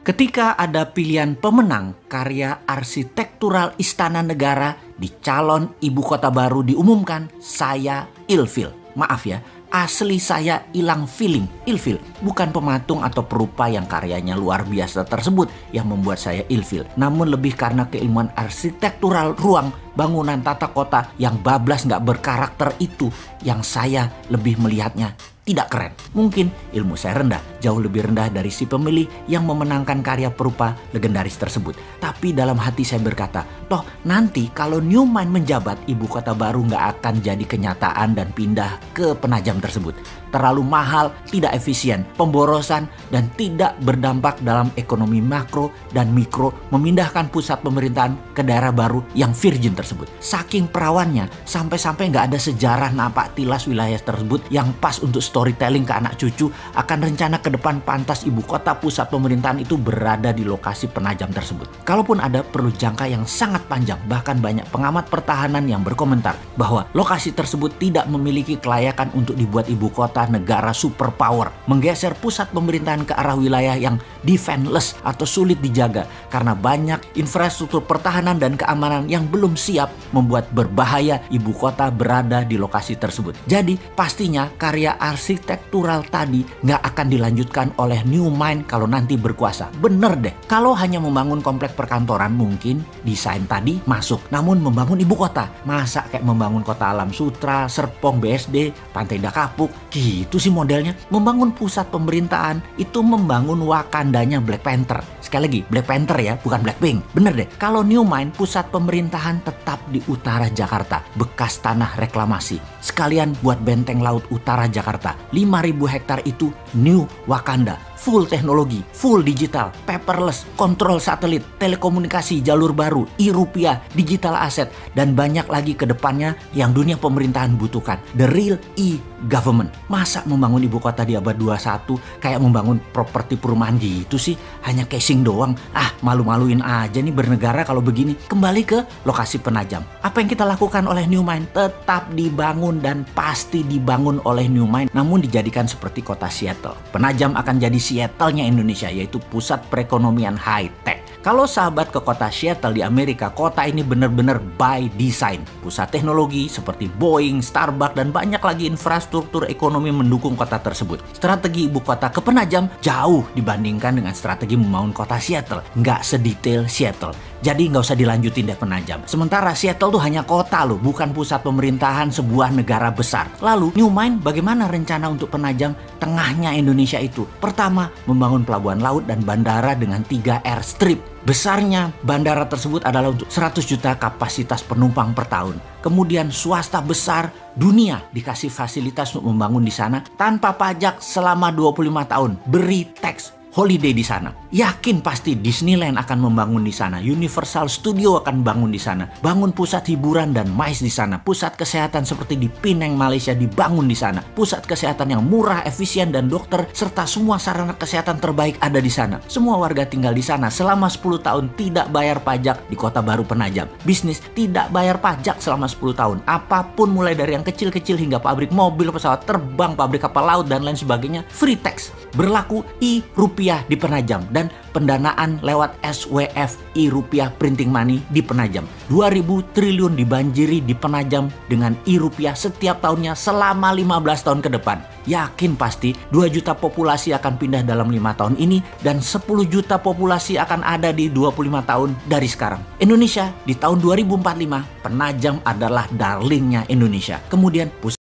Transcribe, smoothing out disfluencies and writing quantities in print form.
Ketika ada pilihan pemenang karya arsitektural istana negara di calon ibu kota baru diumumkan, saya ilfil. Maaf ya, asli saya hilang feeling. Ilfil bukan pematung atau perupa yang karyanya luar biasa tersebut yang membuat saya ilfil, namun lebih karena keilmuan arsitektural ruang, bangunan tata kota yang bablas nggak berkarakter itu yang saya lebih melihatnya tidak keren. Mungkin ilmu saya rendah, jauh lebih rendah dari si pemilih yang memenangkan karya perupa legendaris tersebut. Tapi dalam hati saya berkata, toh nanti kalau Newmind menjabat, ibu kota baru nggak akan jadi kenyataan dan pindah ke Penajam tersebut. Terlalu mahal, tidak efisien, pemborosan, dan tidak berdampak dalam ekonomi makro dan mikro memindahkan pusat pemerintahan ke daerah baru yang virgin tersebut. Saking perawannya, sampai-sampai nggak ada sejarah napak tilas wilayah tersebut yang pas untuk storytelling ke anak cucu akan rencana ke depan pantas ibu kota pusat pemerintahan itu berada di lokasi Penajam tersebut. Kalaupun ada, perlu jangka yang sangat panjang. Bahkan banyak pengamat pertahanan yang berkomentar bahwa lokasi tersebut tidak memiliki kelayakan untuk dibuat ibu kota negara superpower. Menggeser pusat pemerintahan ke arah wilayah yang defenseless atau sulit dijaga karena banyak infrastruktur pertahanan dan keamanan yang belum siap, membuat berbahaya ibu kota berada di lokasi tersebut. Jadi pastinya karya arsitektural tadi nggak akan dilanjutkan oleh Newmind kalau nanti berkuasa. Bener deh, kalau hanya membangun komplek perkantoran mungkin desain tadi masuk, namun membangun ibu kota, masa kayak membangun kota Alam Sutra, Serpong, BSD, Pantai Dakapuk, gitu sih modelnya. Membangun pusat pemerintahan itu membangun Wakandanya Black Panther. Sekali lagi, Black Panther ya, bukan Blackpink. Bener deh, kalau Newmind pusat pemerintahan tetap di utara Jakarta, bekas tanah reklamasi. Sekalian buat benteng laut utara Jakarta. 5.000 hektar itu New Wakanda. Full teknologi, full digital, paperless, kontrol satelit, telekomunikasi jalur baru, e-rupiah, digital aset, dan banyak lagi ke depannya yang dunia pemerintahan butuhkan. The real e-government. Masa membangun ibu kota di abad 21 kayak membangun properti perumahan gitu sih? Hanya casing doang. Malu-maluin aja nih bernegara kalau begini. Kembali ke lokasi Penajam. Apa yang kita lakukan oleh Newmind? Tetap dibangun dan pasti dibangun oleh Newmind, namun dijadikan seperti kota Seattle. Penajam akan jadi Seattle-nya Indonesia, yaitu pusat perekonomian high-tech. Kalau sahabat ke kota Seattle di Amerika, kota ini benar-benar by design. Pusat teknologi seperti Boeing, Starbucks, dan banyak lagi infrastruktur ekonomi mendukung kota tersebut. Strategi ibu kota ke Penajam jauh dibandingkan dengan strategi membangun kota Seattle. Nggak sedetail Seattle. Jadi nggak usah dilanjutin deh Penajam. Sementara Seattle tuh hanya kota loh, bukan pusat pemerintahan sebuah negara besar. Lalu Newmind bagaimana rencana untuk Penajam tengahnya Indonesia itu? Pertama, membangun pelabuhan laut dan bandara dengan 3 airstrip. Besarnya bandara tersebut adalah untuk 100 juta kapasitas penumpang per tahun. Kemudian swasta besar dunia dikasih fasilitas untuk membangun di sana tanpa pajak selama 25 tahun. Beri tax holiday di sana. Yakin pasti Disneyland akan membangun di sana. Universal Studio akan bangun di sana. Bangun pusat hiburan dan MICE di sana. Pusat kesehatan seperti di Penang, Malaysia dibangun di sana. Pusat kesehatan yang murah, efisien, dan dokter serta semua sarana kesehatan terbaik ada di sana. Semua warga tinggal di sana selama 10 tahun tidak bayar pajak di kota baru Penajam. Bisnis tidak bayar pajak selama 10 tahun. Apapun mulai dari yang kecil-kecil hingga pabrik mobil, pesawat terbang, pabrik kapal laut, dan lain sebagainya free tax. Berlaku e-rupiah di Penajam dan pendanaan lewat SWF e-rupiah printing money di Penajam. 2.000 triliun dibanjiri di Penajam dengan e-rupiah setiap tahunnya selama 15 tahun ke depan. Yakin pasti 2 juta populasi akan pindah dalam 5 tahun ini dan 10 juta populasi akan ada di 25 tahun dari sekarang. Indonesia di tahun 2045, Penajam adalah darlingnya Indonesia. Kemudian pusat